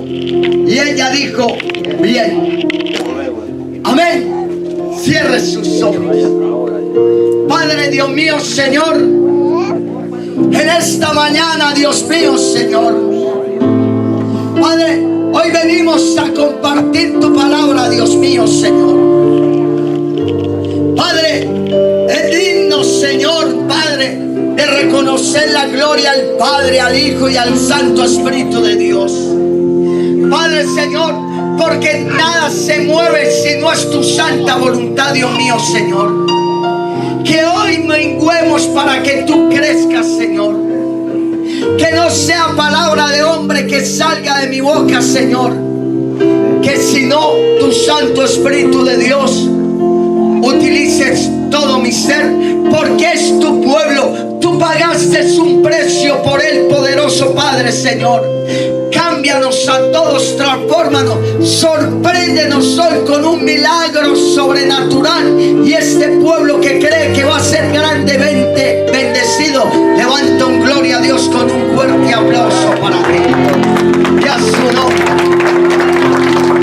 Y ella dijo, bien. Amén. Cierre sus ojos. Padre Dios mío, Señor, en esta mañana, Dios mío, Señor, Padre, hoy venimos a compartir tu palabra, Dios mío, Señor. Padre, es digno, Señor, Padre, de reconocer la gloria al Padre, al Hijo y al Santo Espíritu de Dios. Padre, Señor, porque nada se mueve si no es tu santa voluntad, Dios mío, Señor. Que hoy menguemos para que tú crezcas, Señor. Que no sea palabra de hombre que salga de mi boca, Señor. Que sino tu Santo Espíritu de Dios utilices todo mi ser, porque es tu pueblo. Tú pagaste un precio por él, poderoso Padre, Señor. Cámbianos a todos, transfórmanos, sorpréndenos hoy con un milagro sobrenatural. Y este pueblo que cree que va a ser grandemente bendecido, levanta un gloria a Dios con un fuerte aplauso para ti. Y a su nombre.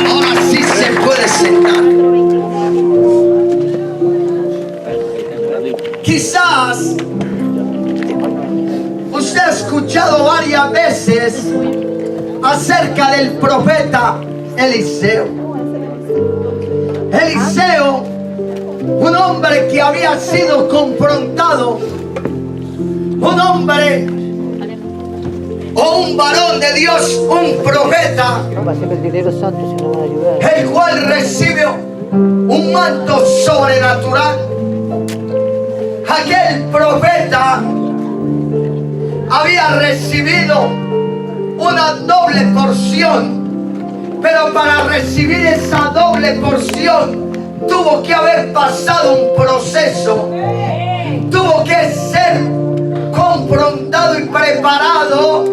Ahora sí se puede sentar. Quizás usted ha escuchado varias veces acerca del profeta Eliseo. Eliseo, un hombre que había sido confrontado, un hombre o un varón de Dios, un profeta, el cual recibió un manto sobrenatural. Aquel profeta había recibido una doble porción, pero para recibir esa doble porción tuvo que haber pasado un proceso, tuvo que ser confrontado y preparado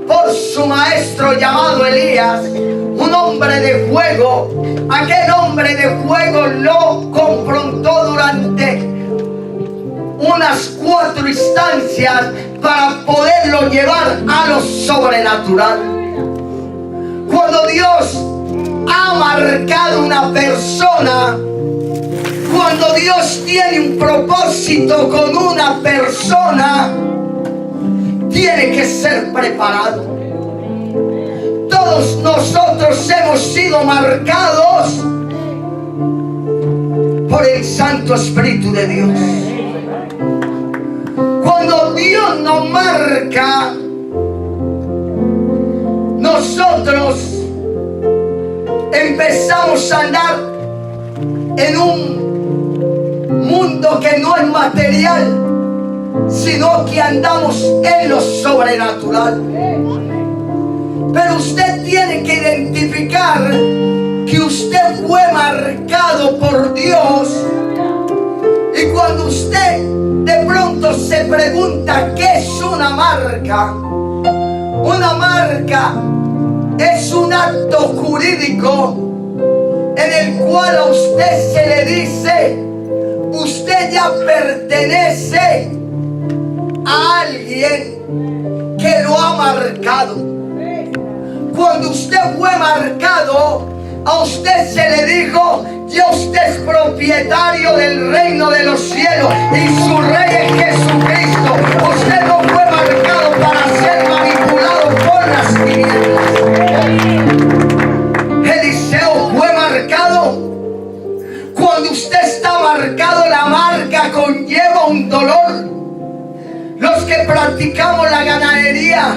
por su maestro llamado Elías, un hombre de fuego. Aquel hombre de fuego lo confrontó durante unas 4 instancias para poderlo llevar a lo sobrenatural. Cuando Dios ha marcado una persona, cuando Dios tiene un propósito con una persona, tiene que ser preparado. Todos nosotros hemos sido marcados por el Santo Espíritu de Dios. Cuando Dios nos marca, nosotros empezamos a andar en un mundo que no es material, sino que andamos en lo sobrenatural. Pero usted tiene que identificar que usted fue marcado por Dios. Y cuando usted de pronto se pregunta qué es una marca es un acto jurídico en el cual a usted se le dice: usted ya pertenece a alguien que lo ha marcado. Cuando usted fue marcado, a usted se le dijo: ya usted es propietario del reino de los cielos y su rey es Jesucristo. Usted no fue marcado para ser manipulado por las tinieblas. Eliseo fue marcado. Cuando usted está marcado, la marca conlleva un dolor. Los que practicamos la ganadería,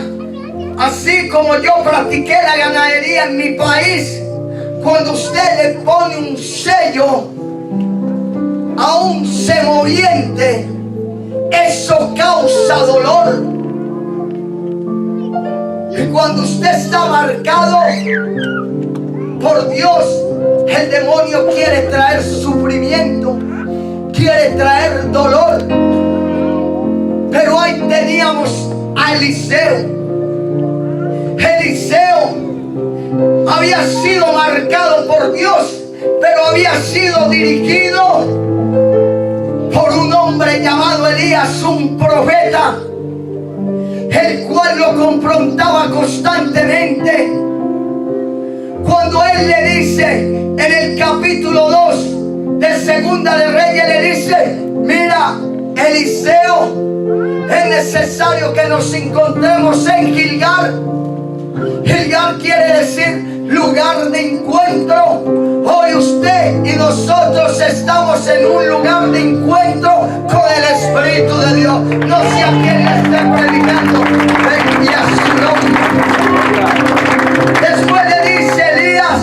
así como yo practiqué la ganadería en mi país, cuando usted le pone un sello a un semoviente, eso causa dolor. Y cuando usted está marcado por Dios, el demonio quiere traer sufrimiento, quiere traer dolor. Pero ahí teníamos a Eliseo. Eliseo había sido marcado por Dios, pero había sido dirigido por un hombre llamado Elías, un profeta, el cual lo confrontaba constantemente capítulo 2 de Segunda de Reyes le dice: mira, Eliseo, es necesario que nos encontremos en Gilgal. Gilgal quiere decir lugar de encuentro. Hoy usted y nosotros estamos en un lugar de encuentro con el Espíritu de Dios. No sé a quién le esté predicando, bendiga su nombre. Después le dice Elías: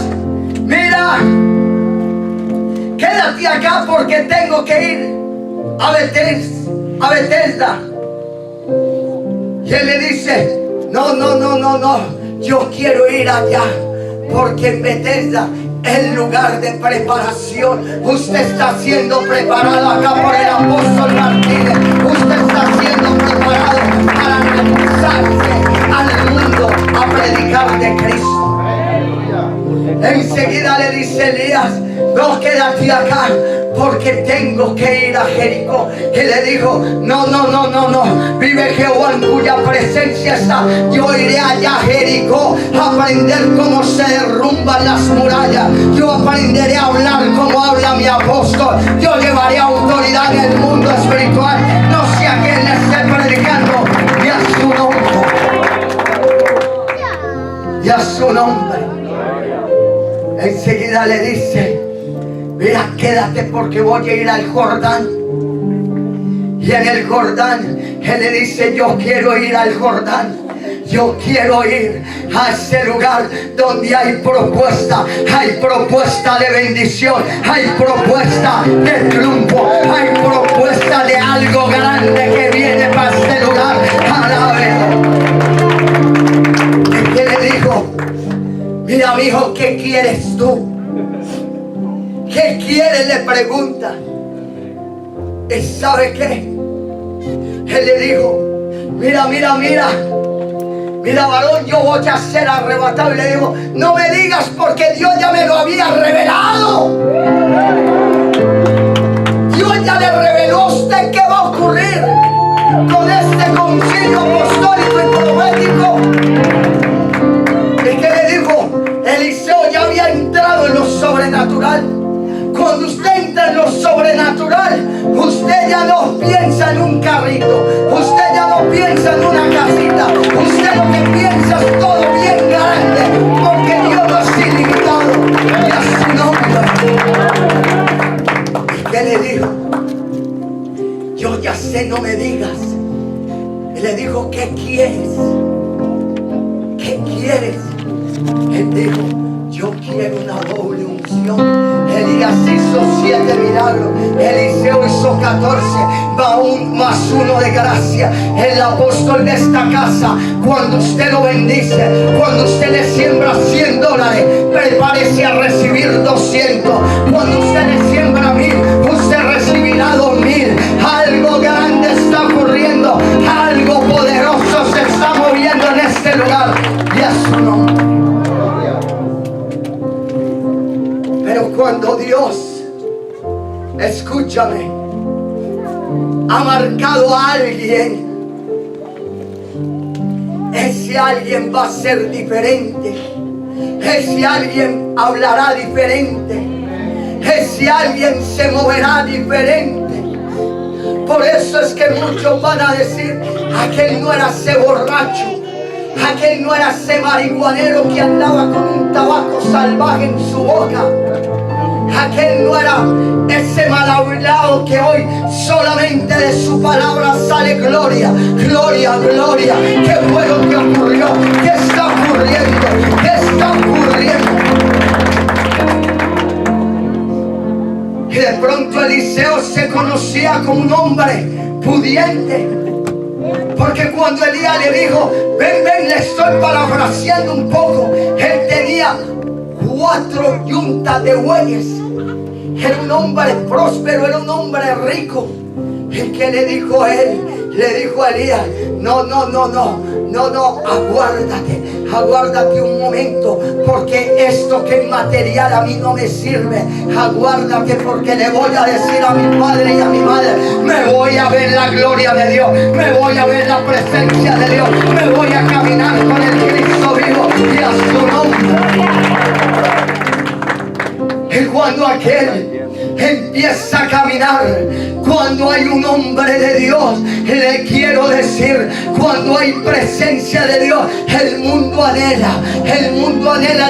mira, quédate acá porque tengo que ir a Betesda. Y él le dice: no, yo quiero ir allá, porque en Betesda es el lugar de preparación. Usted está siendo preparado acá por el apóstol Martínez. Usted está siendo preparado para lanzarse al mundo a predicar de Cristo. Enseguida le dice Elías: no, quédate acá porque tengo que ir a Jericó. Y le dijo: no, vive Jehová en cuya presencia está. Yo iré allá a Jericó a aprender cómo se derrumban las murallas. Yo aprenderé a hablar como habla mi apóstol. Yo llevaré autoridad en el mundo espiritual. No sé a quién le esté predicando, y a su nombre, y a su nombre. Enseguida le dice: mira, quédate porque voy a ir al Jordán. Y en el Jordán, él le dice: yo quiero ir al Jordán. Yo quiero ir a ese lugar donde hay propuesta de bendición, hay propuesta de triunfo, hay propuesta de algo grande que viene para este lugar. Alábelo. ¿Y qué le dijo? Mira, mi hijo, ¿qué quieres tú? ¿Qué quieres? Le pregunta. ¿Y sabe qué? Él le dijo: mira, varón, yo voy a ser arrebatado. Y le digo: no me digas, porque Dios ya me lo había revelado. Dios ya le reveló a usted qué va a ocurrir con este concilio apostólico y profético. ¿Y qué le dijo? Eliseo ya había entrado en lo sobrenatural. Cuando usted entra en lo sobrenatural, usted ya no piensa en un carrito, usted ya no piensa en una casita, usted lo que piensa es todo bien grande, porque Dios no es ilimitado. Y a su nombre. ¿Y qué le dijo? Yo ya sé, no me digas. Y le dijo: ¿qué quieres? ¿Qué quieres? Él dijo: yo quiero una doble unción. Elías hizo 7 milagros, Eliseo hizo 14, va un más uno de gracia. El apóstol de esta casa, cuando usted lo bendice, cuando usted le siembra $100, prepárese a recibir 200. Cuando usted le siembra 1000, usted recibirá 2000. Algo grande está ocurriendo, algo poderoso se está moviendo en este lugar, y a su nombre. Pero cuando Dios, escúchame, ha marcado a alguien, ese alguien va a ser diferente. Ese alguien hablará diferente. Ese alguien se moverá diferente. Por eso es que muchos van a decir: aquel no era ese borracho, aquel no era ese marihuanero que andaba con un tabaco salvaje en su boca, aquel no era ese mal hablado que hoy solamente de su palabra sale gloria, gloria, gloria. ¿Qué fue lo que ocurrió? ¿Qué está ocurriendo? ¿Qué está ocurriendo? Y de pronto Eliseo se conocía como un hombre pudiente, porque cuando Elías le dijo: ven, le estoy parafraseando un poco, él tenía 4 yuntas de bueyes. Era un hombre próspero, era un hombre rico. ¿Y qué le dijo él? Le dijo a Elías: no, aguárdate un momento, porque esto que es material a mí no me sirve. Aguárdate, porque le voy a decir a mi padre y a mi madre: me voy a ver la gloria de Dios, me voy a ver la presencia de Dios, me voy a caminar con el Cristo vivo, y a su nombre. Y cuando aquel empieza a caminar. Cuando hay un hombre de Dios, le quiero decir, cuando hay presencia de Dios, el mundo anhela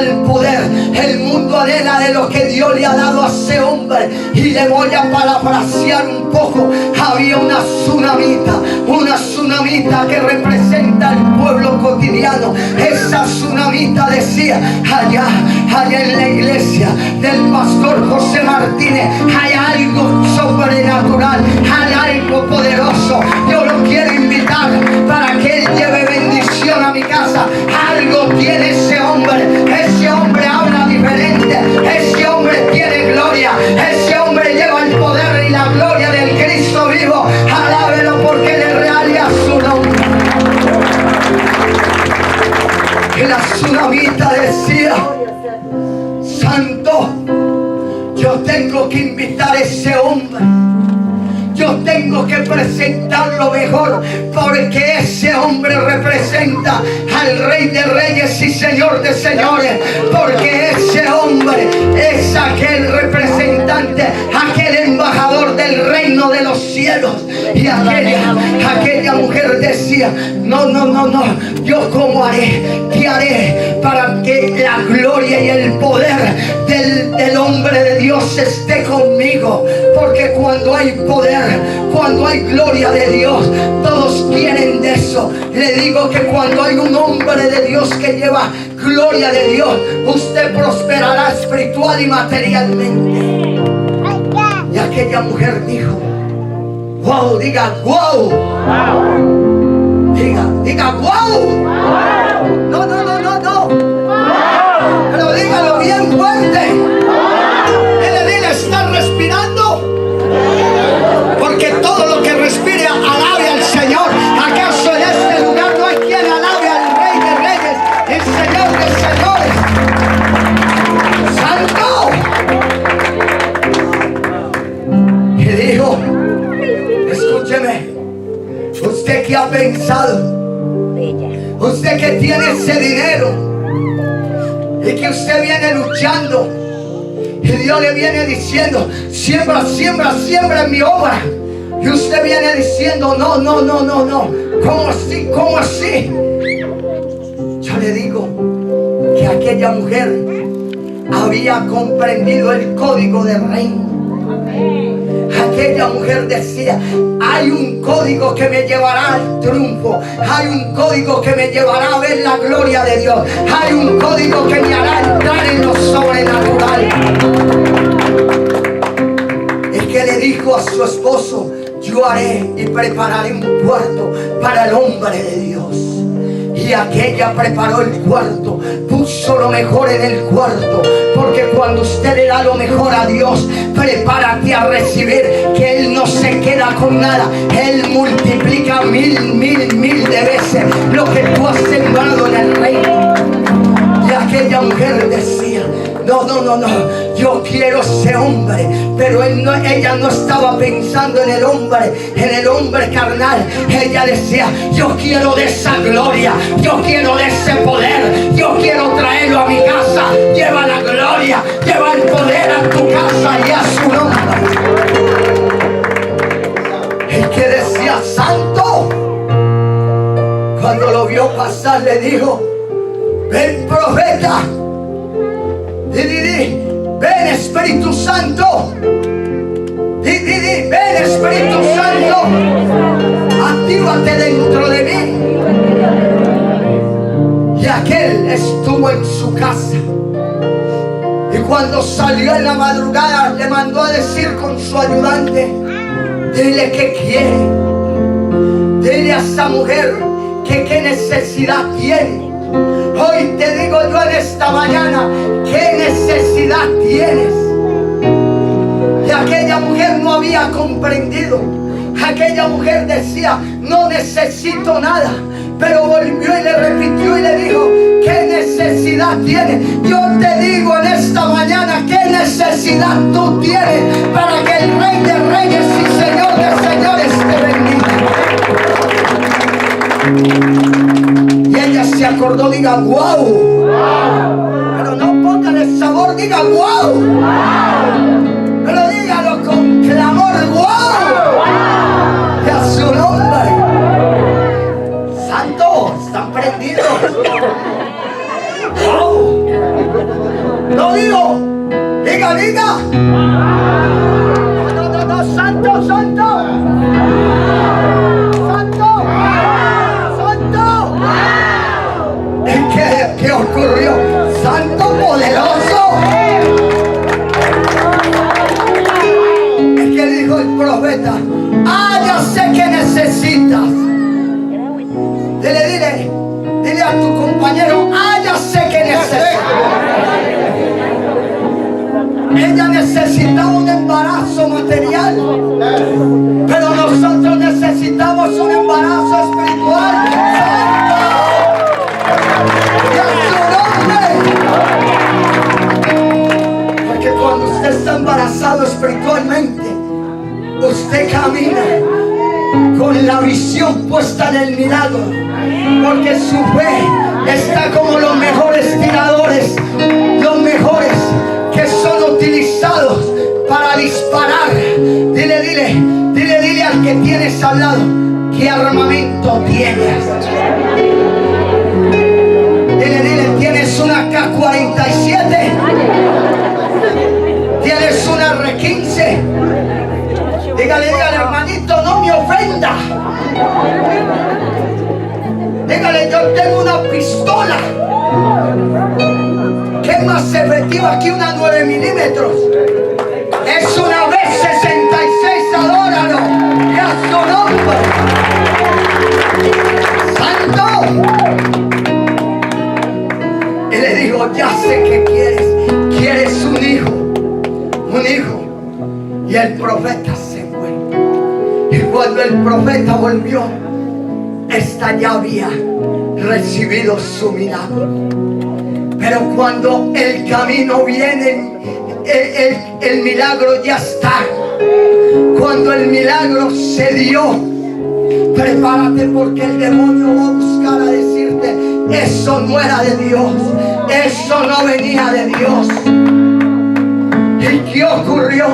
el poder, el mundo anhela de lo que Dios le ha dado a ese hombre. Y le voy a parafrasear un poco. Había una tsunamita que representa el pueblo cotidiano. Esa tsunamita decía, allá en la iglesia del pastor José Martínez hay algo sobrenatural, hay algo poderoso. Yo lo quiero invitar para que él lleve bendición a mi casa. Algo tiene ese hombre habla diferente, ese hombre tiene gloria, ese hombre lleva el poder y la gloria del Cristo vivo. Alábelo porque Él es real y a su nombre. Y la tsunamita decía, santo, yo tengo que invitar a ese hombre. Yo tengo que presentarlo mejor, porque ese hombre representa al Rey de Reyes y Señor de Señores. Porque ese hombre es aquel representante, aquel embajador del reino de los cielos. Y aquella mujer decía, no, yo cómo haré, ¿qué haré para que la gloria y el poder del hombre de Dios esté conmigo? Porque cuando hay poder, cuando hay gloria de Dios, todos quieren de eso. Le digo que cuando hay un hombre de Dios que lleva gloria de Dios, usted prosperará espiritual y materialmente. Y aquella mujer dijo, wow, diga wow, diga wow, no, pero dígalo bien fuerte. Dile, ¿está respirando? Porque todo lo que respire alabe al Señor. ¿Acaso en este lugar no hay quien alabe al Rey de Reyes, el Señor de Señores? ¡Santo! Y dijo, escúcheme, usted que ha pensado, usted que tiene ese dinero y que usted viene luchando, y Dios le viene diciendo, siembra en mi obra. Y usted viene diciendo, no. ¿Cómo así? Yo le digo que aquella mujer había comprendido el código del reino. Aquella mujer decía, hay un código que me llevará al triunfo, hay un código que me llevará a ver la gloria de Dios, hay un código que me hará entrar en lo sobrenatural. Es que le dijo a su esposo, yo haré y prepararé un cuarto para el hombre de Dios. Y aquella preparó el cuarto, puso lo mejor en el cuarto. Porque cuando usted le da lo mejor a Dios, prepárate a recibir, que Él no se queda con nada. Él multiplica mil de veces lo que tú has sembrado en el reino. Y aquella mujer decía, no, yo quiero ese hombre. Pero ella no estaba pensando en el hombre carnal. Ella decía, yo quiero de esa gloria, yo quiero de ese poder, yo quiero traerlo a mi casa. Lleva la gloria, lleva el poder a tu casa y a su nombre. El que decía santo, cuando lo vio pasar le dijo, ven profeta, ven Espíritu Santo, ven Espíritu Santo, actívate dentro de mí. Y aquel estuvo en su casa, y cuando salió en la madrugada le mandó a decir con su ayudante, dile que quiere, dile a esa mujer que qué necesidad tiene. Hoy te digo yo en esta mañana, ¿qué necesidad tienes? Y aquella mujer no había comprendido. Aquella mujer decía, no necesito nada. Pero volvió y le repitió y le dijo, ¿qué necesidad tienes? Yo te digo en esta mañana, ¿qué necesidad tú tienes para que el Rey de Reyes y Señor de Señores te bendiga? Y ella se acordó, diga wow. Pero no póngale sabor, diga wow. Pero dígalo con clamor, ¡wow! Y a su nombre. Santo, están prendidos. ¡Wow! No digo, diga. No, santo. Santo. ¿Qué ocurrió? Santo poderoso. Es que dijo el profeta, ya sé que necesitas. Dile a tu compañero, ya sé que necesitas. Ella necesitaba un embarazo material, pero nosotros necesitamos un embarazo espiritual. ¡Y a su nombre! Porque cuando usted está embarazado espiritualmente, usted camina con la visión puesta en el milagro, porque su fe está como los mejores tiradores, los mejores que son utilizados para disparar. Dile al que tienes al lado, ¿qué armamento tienes? Dile, ¿tienes una K-47? ¿Tienes una R-15? Dígale, hermanito, no me ofenda. Dígale, yo tengo una pistola que es más efectiva que una 9 milímetros. Es una B-66, adóralo. Y a su nombre. Santo. Y le digo, ya sé que quieres un hijo. Y el profeta se fue. Y cuando el profeta volvió, esta ya había recibido su milagro. Pero cuando el camino viene, el milagro ya está. Cuando el milagro se dio, prepárate, porque el demonio va a buscar a decirte, eso no era de Dios, eso no venía de Dios. ¿Y qué ocurrió?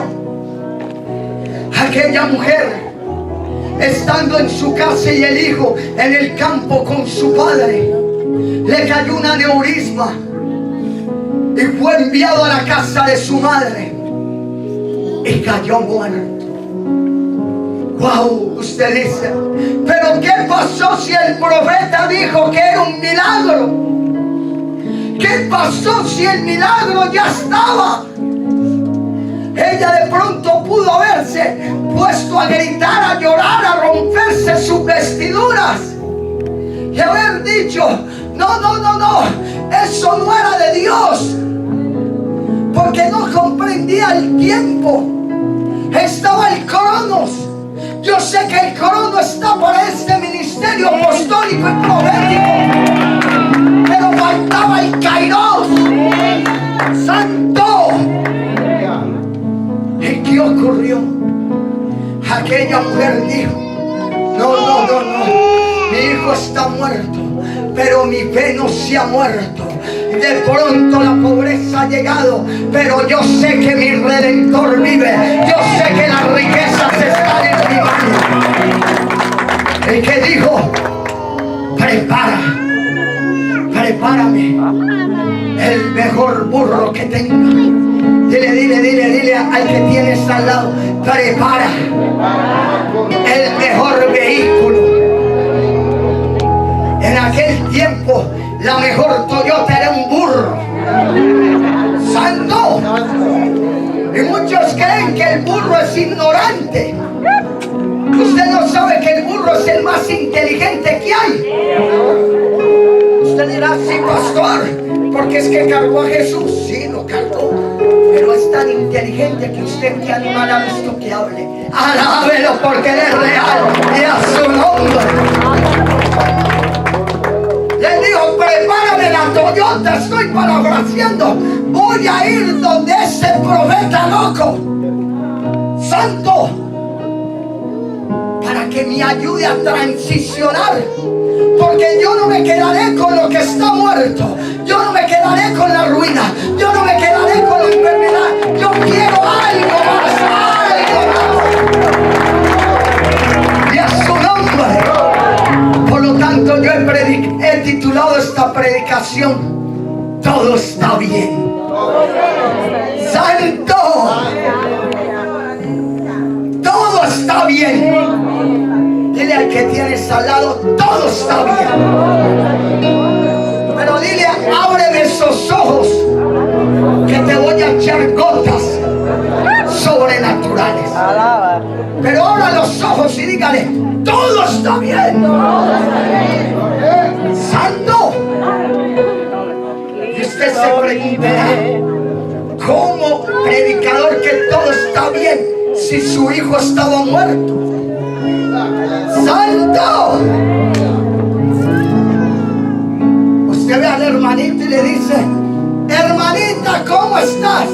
Aquella mujer, estando en su casa y el hijo en el campo con su padre, le cayó un aneurisma y fue enviado a la casa de su madre y cayó muerto. Wow, usted dice, pero ¿qué pasó si el profeta dijo que era un milagro? ¿Qué pasó si el milagro ya estaba? Ella de pronto pudo haberse puesto a gritar, a llorar, a romperse sus vestiduras y haber dicho, no, eso no era de Dios, porque no comprendía el tiempo. Estaba el cronos. Yo sé que el crono está para este ministerio apostólico y profético, pero faltaba el kairos. Santo. ¿Y qué ocurrió? Aquella mujer dijo, no, mi hijo está muerto, pero mi fe no se ha muerto. De pronto la pobreza ha llegado, pero yo sé que mi Redentor vive. Yo sé que las riquezas están en mi mano. El que dijo, prepárame el mejor burro que tenga. Dile al que tienes al lado, prepara el mejor vehículo. En aquel tiempo la mejor Toyota era un burro. Santo. Y muchos creen que el burro es ignorante. Usted no sabe que el burro es el más inteligente que hay. Usted dirá, sí, pastor, porque es que cargó a Jesús. Sí, lo cargó, pero es tan inteligente que usted, ¿qué animal ha visto que hable? Alábelo, porque él es real y a su nombre. Le dijo, prepárame la Toyota, estoy parafraseando. Voy a ir donde ese profeta loco, santo, para que me ayude a transicionar. Porque yo no me quedaré con lo que está muerto. Yo no me quedaré con la ruina. Yo no me quedaré con la enfermedad. Yo quiero algo más. esta predicación, todo está bien. Santo, todo está bien. Dile al que tienes al lado, todo está bien. Pero dile, ábreme esos ojos, que te voy a echar gotas sobrenaturales. Pero abra los ojos y dígale, todo está bien. Santo. Y usted se preguntará, ¿cómo predicador que todo está bien si su hijo estaba muerto? Santo. Usted ve al hermanito y le dice, hermanita, ¿cómo estás?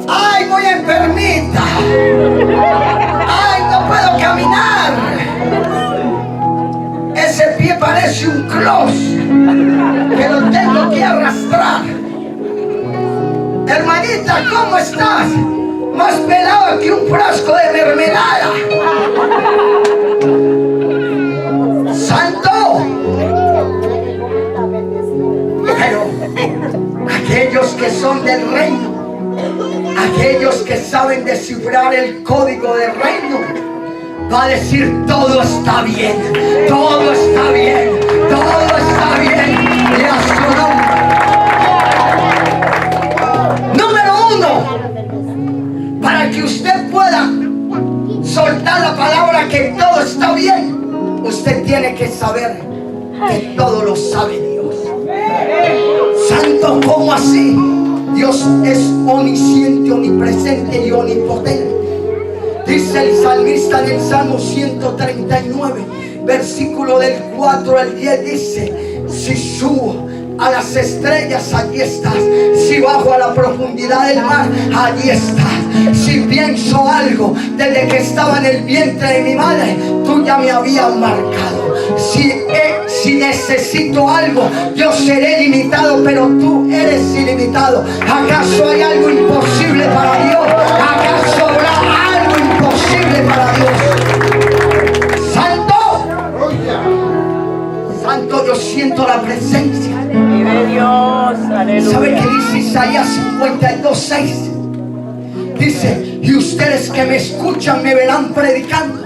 Ay, muy enfermita. Ay, no puedo caminar. Ese pie parece un cross que lo tengo que arrastrar. Hermanita, ¿cómo estás? Más pelado que un frasco de mermelada. Santo. Pero aquellos que son del reino, aquellos que saben descifrar el código del reino, va a decir, todo está bien, todo está bien, todo está bien. Y a su nombre. Número 1, para que usted pueda soltar la palabra que todo está bien, usted tiene que saber que todo lo sabe Dios. Santo, ¿cómo así? Dios es omnisciente, omnipresente y omnipotente. Dice el salmista en el Salmo 139, versículo del 4 al 10, dice, si subo a las estrellas, allí estás. Si bajo a la profundidad del mar, allí estás. Si pienso algo desde que estaba en el vientre de mi madre, tú ya me habías marcado. Si necesito algo, yo seré limitado, pero tú eres ilimitado. ¿Acaso hay algo imposible para Dios? ¿Acaso habrá algo imposible para Dios? Santo, Santo, yo siento la presencia de Dios. Aleluya. ¿Sabe qué dice Isaías 52:6? Dice, y ustedes que me escuchan me verán predicando.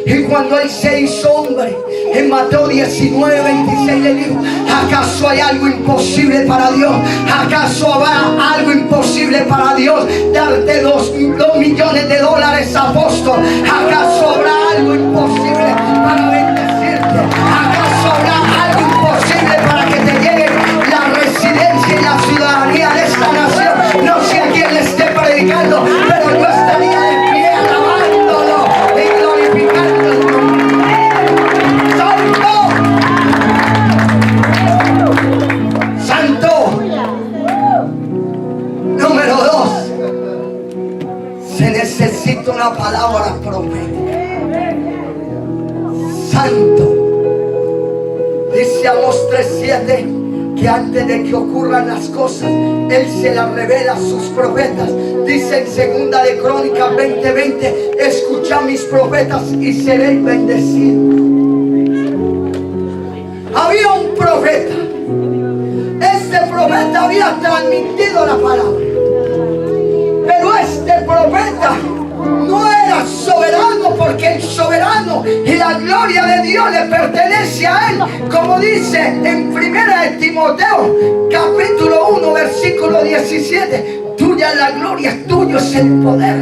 Y cuando él se hizo hombre, en Mateo 19:26 le dijo, ¿acaso hay algo imposible para Dios? ¿Acaso habrá algo imposible para Dios? Darte $2 millones, apóstol. ¿Acaso habrá algo imposible para bendecirte? ¿Acaso habrá algo imposible para que te llegue la residencia y la ciudadanía de esta nación? No sé a quién le esté predicando, pero yo estaría de pie alabándolo y glorificándolo. ¡Santo! ¡Santo! Número 2. Se necesita una palabra profética. Santo. Dice Amós 3:7 que antes de que ocurran las cosas, Él se las revela a sus profetas. Dice en Segunda de Crónicas 20:20, escucha a mis profetas y seréis bendecidos. Había un profeta. Este profeta había transmitido la palabra, pero este profeta no era soberano, porque el soberano y la gloria de Dios le pertenece a él, como dice en 1 de Timoteo capítulo 1 versículo 17, tuya es la gloria, tuyo es el poder.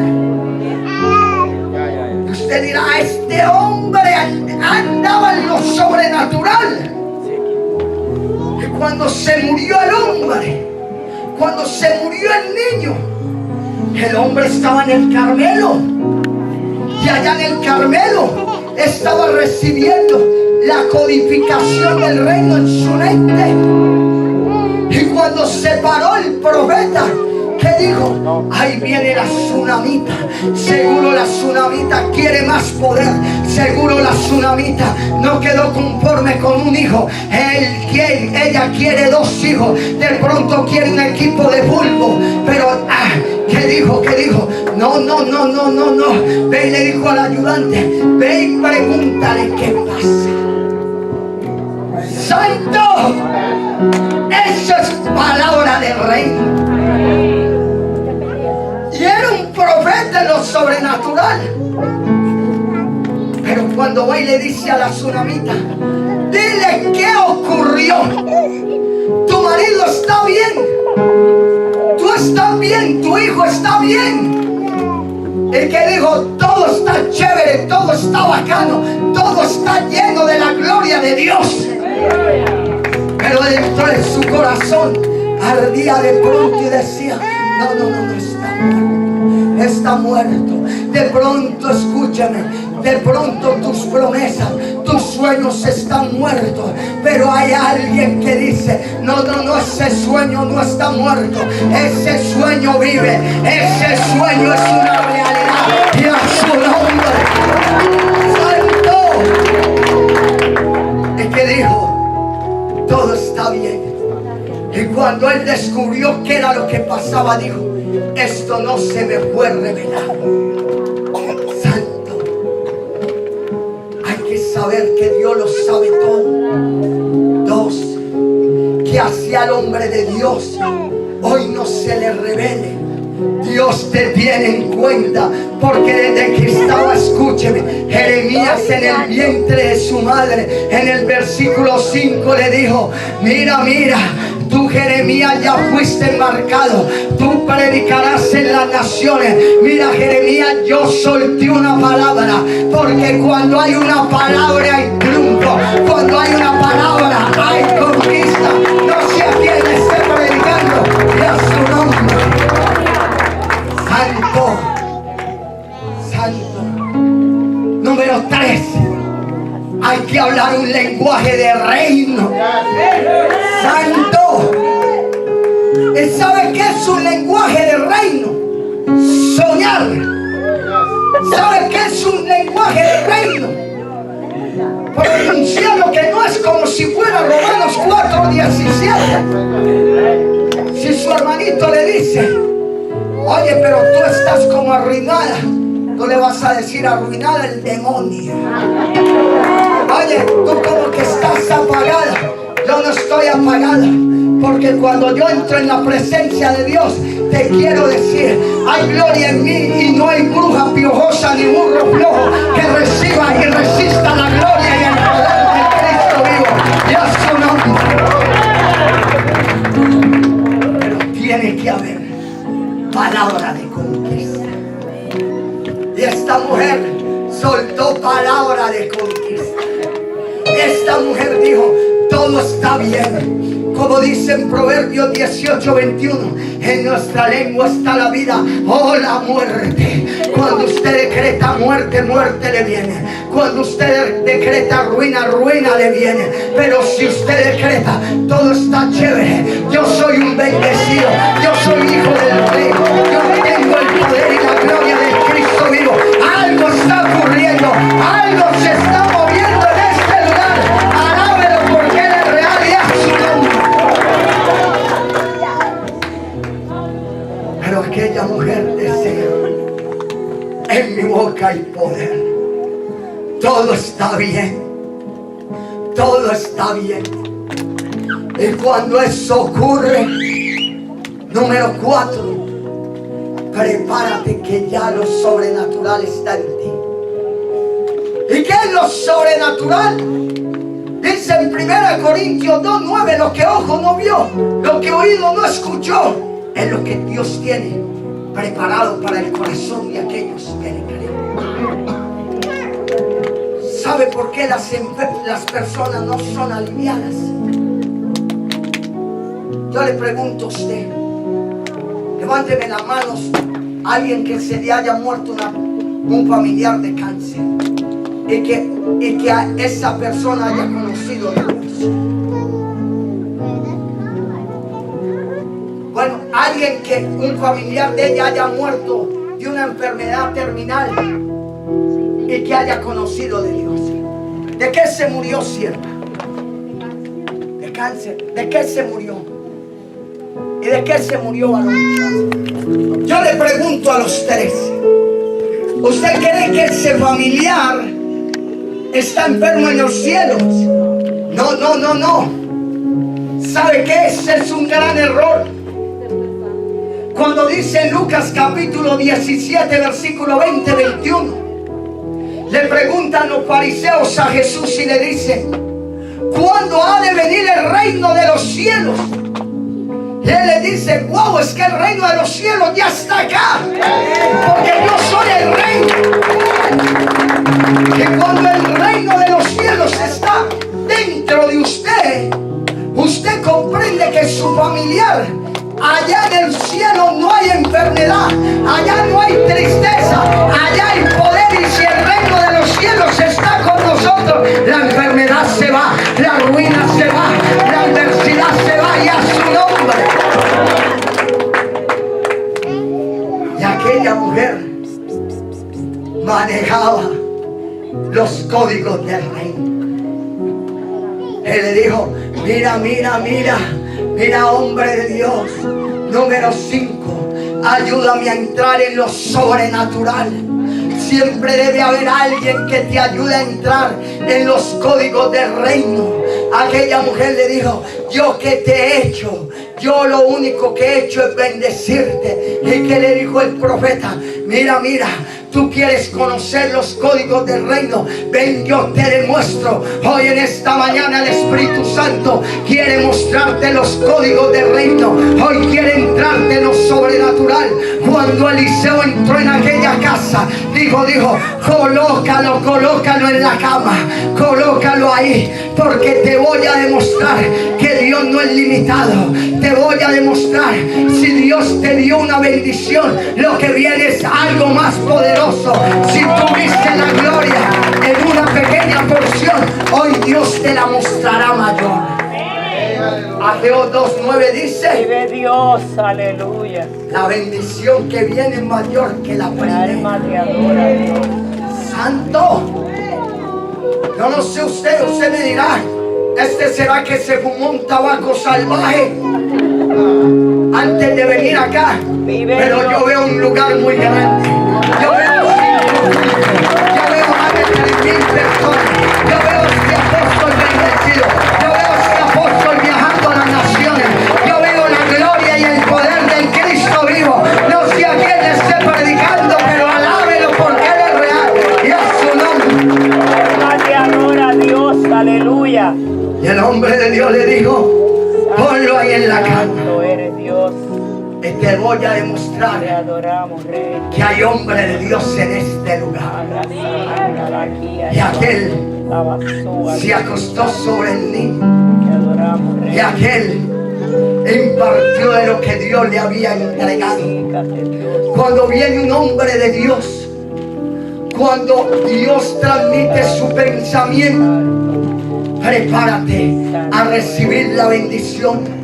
Y usted dirá, este hombre andaba en lo sobrenatural. Y cuando se murió el hombre, cuando se murió el niño, el hombre estaba en el Carmelo, y allá en el Carmelo estaba recibiendo la codificación del reino en su mente. Y cuando se paró el profeta, ¿qué dijo? Ahí viene la tsunamita. Seguro la tsunamita quiere más poder. Seguro la tsunamita no quedó conforme con un hijo. Ella quiere 2 hijos. De pronto quiere un equipo de fútbol. Pero ¿qué dijo? No. Ve y le dijo al ayudante, ve y pregúntale qué pasa. Santo. Eso es palabra de rey. Y era un profeta en lo sobrenatural. Pero cuando va y le dice a la tsunamita, dile qué ocurrió. Tu marido está bien. Tú estás bien. Tu hijo está bien. El que dijo, todo está chévere, todo está bacano, todo está lleno de la gloria de Dios. Pero dentro de su corazón ardía de pronto y decía, no, está muerto. De pronto, escúchame, de pronto tus promesas, tus sueños están muertos. Pero hay alguien que dice, no, ese sueño no está muerto. Ese sueño vive, ese sueño es una realidad. Y a su nombre, Santo. Es que dijo, todo está bien. Y cuando él descubrió qué era lo que pasaba, dijo, esto no se me fue revelado. Santo, hay que saber que Dios lo sabe todo. Dos, que hacia el hombre de Dios hoy no se le revele. Dios te tiene en cuenta, porque desde que estaba, escúcheme, Jeremías en el vientre de su madre, en el versículo 5 le dijo, mira, tú, Jeremías, ya fuiste marcado. Tú predicarás en las naciones. Mira, Jeremías, yo solté una palabra. Porque cuando hay una palabra hay triunfo. Cuando hay una palabra hay conquista. No sé a quién esté predicando. Y a su nombre. Santo. Número 3. Hay que hablar un lenguaje de reino. Santo. ¿Y sabe qué es un lenguaje de reino? Soñar. ¿Sabe qué es un lenguaje de reino? Pronunciarlo, que no es como si fuera Romanos 4:17. Si su hermanito le dice, oye, pero tú estás como arruinada, tú le vas a decir, arruinada el demonio. Oye, tú como que estás apagada. Yo no estoy apagada, porque cuando yo entro en la presencia de Dios, te quiero decir, hay gloria en mí y no hay bruja piojosa ni burro flojo que reciba y resista la gloria y el poder de Cristo vivo. Y a su nombre. Pero tiene que haber palabra de conquista. Y esta mujer soltó palabra de conquista. Esta mujer dijo, todo está bien. Como dice en Proverbios 18:21, en nuestra lengua está la vida o la muerte. Cuando usted decreta muerte, muerte le viene. Cuando usted decreta ruina, ruina le viene. Pero si usted decreta todo está chévere, yo soy un bendecido, yo soy hijo del rey, yo tengo el poder y la gloria de Cristo vivo. Algo está ocurriendo, algo se está moviendo en este lugar. Alábelo porque Él es real y a su nombre. Pero aquella mujer decía, en mi boca hay poder. Todo está bien. Todo está bien. Y cuando eso ocurre, número 4, prepárate que ya lo sobrenatural está en ti. ¿Y qué es lo sobrenatural? Dice en 1 Corintios 2:9, lo que ojo no vio, lo que oído no escuchó, es lo que Dios tiene preparado para el corazón de aquellos que le creen. ¿Sabe por qué las personas no son aliviadas? Yo le pregunto a usted, levánteme las manos, alguien que se le haya muerto un familiar de cáncer y que a esa persona haya conocido a Dios. Bueno, alguien que un familiar de ella haya muerto de una enfermedad terminal y que haya conocido de Dios. ¿De qué se murió, sierva? De cáncer. ¿De qué se murió? ¿Y de qué se murió, varón? Yo le pregunto a los tres, ¿usted cree que ese familiar está enfermo en los cielos? No. ¿Sabe qué? Ese es un gran error. Cuando dice en Lucas capítulo 17, versículo 20-21, le preguntan los fariseos a Jesús y le dicen: ¿cuándo ha de venir el reino de los cielos? Y él le dice: wow, es que el reino de los cielos ya está acá, porque yo soy el rey. Y cuando el reino de los cielos está dentro de usted, usted comprende que su familiar, allá en el cielo no hay enfermedad, allá no hay tristeza, allá hay poder. Y si el reino de los cielos está con nosotros, la enfermedad se va, la ruina se va, la adversidad se va, y a su nombre. Y aquella mujer manejaba los códigos del reino. Él le dijo: mira, hombre de Dios. Número 5, ayúdame a entrar en lo sobrenatural. Siempre debe haber alguien que te ayude a entrar en los códigos del reino. Aquella mujer le dijo: ¿yo qué te he hecho? Yo lo único que he hecho es bendecirte. ¿Y qué le dijo el profeta? Mira, tú quieres conocer los códigos del reino. Ven, yo te demuestro. Hoy en esta mañana el Espíritu Santo quiere mostrarte los códigos del reino. Hoy quiere entrarte en lo sobrenatural. Cuando Eliseo entró en aquella casa, dijo: colócalo en la cama, colócalo ahí, porque te voy a demostrar que Dios no es limitado. Te voy a demostrar, si Dios te dio una bendición, lo que viene es algo más poderoso. Si tuviste la gloria en una pequeña porción, hoy Dios te la mostrará mayor. Ageo 2:9 dice: vive Dios, aleluya. La bendición que viene es mayor que la primera. Alma te adora, Dios. Santo. Yo no sé usted me dirá: ¿será que se fumó un tabaco salvaje antes de venir acá? Pero yo veo un lugar muy grande. Yo veo más de 3,000 personas. Yo veo este apóstol bendecido. Yo veo este apóstol viajando a las naciones. Yo veo la gloria y el poder del Cristo vivo. No sé a quién le esté predicando, pero alábelo porque Él es real y a su nombre. Alma te adora, Dios, aleluya. Y el hombre de Dios le dijo: ponlo ahí en la cama. Santo eres Dios. Y te voy a demostrar Te adoramos, Rey. que hay hombre de Dios en este lugar. Y aquel se acostó sobre el niño. Te adoramos, Rey. Y aquel impartió de lo que Dios le había entregado. Cuando viene un hombre de Dios, cuando Dios transmite su pensamiento, prepárate a recibir la bendición.